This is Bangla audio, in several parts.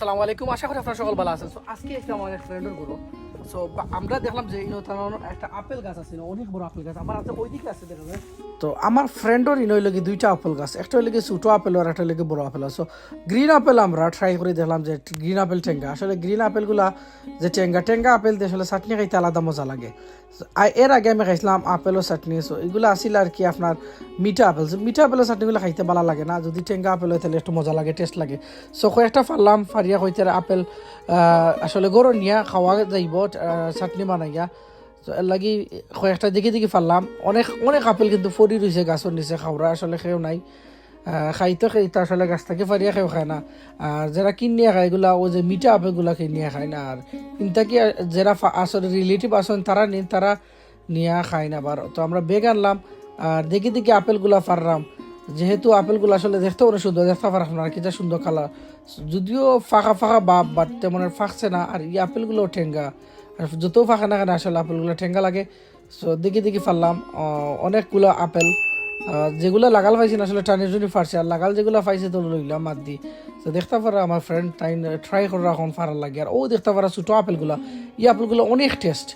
আসসালামু আলাইকুম, আশা করি আপনারা সকল ভালো আছেন। সো আজকে একটা আমার এক ফ্রেন্ডের গরু। সো আমরা দেখলাম যে একটা আপেল গাছ আছে, অনেক বড় আপেল গাছ আমার আছে, ওইদিকে আছে দেখা যায়। তো আমার ফ্রেন্ডের হইলে দুইটা আপেল গাছ, একটা হইলে ছোটো আপেল আর একটা হইলে বড় আপেল। সো গ্রিন আপেল আমরা ট্রাই করে দেখলাম যে গ্রিন আপেল টেঙ্গা, আসলে গ্রিন আপেলগুলা যে টেঙ্গা আপেল দিয়ে আসলে চাটনি খাইতে আলাদা মজা লাগে। এর আগে আমি খাইছিলাম আপেল ও চাটনি। সো এগুলো আসলে আর কি আপনার মিঠা আপেল। মিঠা আপেলের চাটনিগুলো খাইতে ভালো লাগে না, যদি টেঙ্গা আপেল হয় তাহলে একটু মজা লাগে, টেস্ট লাগে। সো কয়েকটা ফারলাম, ফারিয়া হইতে আপেল আসলে গরু নিয়া খাওয়া যাইব চাটনি বানাইয়া। তো এর লাগি কয়েকটা দেখি ফারলাম, অনেক অনেক আপেল কিন্তু ফরি রয়েছে গাছের নিচে, খাওয়া আসলে খেয়েও নাই। খাইতে খাইতে আসলে গাছ থেকে ফারিয়া খেয়েও খায় না। আর যারা কিনিয়া খায় এগুলা ওই যে মিঠা আপেলগুলা কিনিয়া খায় না। আর কিন্তু কি যারা আসলে রিলেটিভ আসেন তারা নিন, তারা নিয়ে খায় না বার। তো আমরা বেগ আনলাম আর দেখি আপেলগুলা ফারলাম। যেহেতু আপেলগুলো আসলে দেখতে অনেক সুন্দর, দেখতে পার আপনারা কি যা সুন্দর কালার, যদিও ফাঁকা ফাঁকা বাট তেমন ফাঁকছে না। আর এই আপেলগুলো ঠেঙ্গা, আর যত ফাঁকা না কেন আসলে আপেলগুলো ঠেঙ্গা লাগে। সো দেখি ফারলাম অনেকগুলো আপেল। যেগুলো লাগাল পাইছি না আসলে টানের জন্য ফারছে, আর লাগাল যেগুলো পাইছে তো লইলাম মাত দি। তো দেখতে পারা আমার ফ্রেন্ড তাই ট্রাই করে এখন ফারার লাগে। আর ও দেখতে পারা ছোটো আপেলগুলো, এই আপেলগুলো অনেক টেস্ট।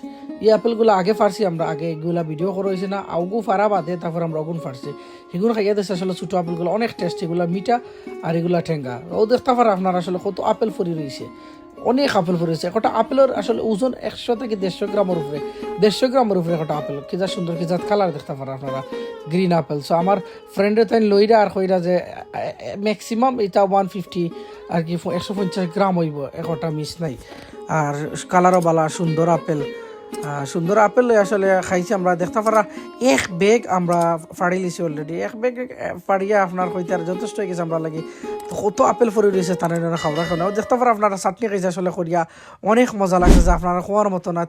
এই আপেলগুলো আগে ফারছি আমরা, আগে এগুলা ভিডিও করা হয়েছে না, আউগু ফারা বাদে তারপর আমরা অগুন ফারছি। সেগুলো খাইয়া দিচ্ছে আসলে ছোটো আপেলগুলো অনেক টেস্ট, এগুলো মিঠা আর এগুলা ঠেঙ্গা। ও দেখতে পারা আপনার আসলে কত আপেল ফরি রয়েছে, অনেক আপেল ফরিয়েছে। একটা আপেলের আসলে ওজন 100 থেকে 150 গ্রামের উপরে, 150 গ্রামের উপরে একটা আপেল। কি যা সুন্দর, কি যা কালার দেখতে পারা আপনারা, গ্রিন আপেল। সো আমার ফ্রেন্ডের তাই লইরা আর কইরা যে ম্যাক্সিমাম এটা 150 আর কি 150 গ্রাম হইব, একটা মিস নাই। আর কালারও বালা, সুন্দর আপেল। সুন্দর আপেল আসলে খাইছি আমরা, দেখতে পারা এক বেগ আমরা ফাড়ি লিছি অলরেডি। এক বেগ ফাড়িয়া আপনার হইতে আর যথেষ্ট হয়ে গেছে আমরা লাগি। তো কত আপেল ফরি রয়েছে তার খাওয়া খাওয়া দেখতে পারা আপনারা চাটনি খাইছে আসলে করিয়া অনেক মজা লাগছে, যে আপনারা খোয়ার মতো না।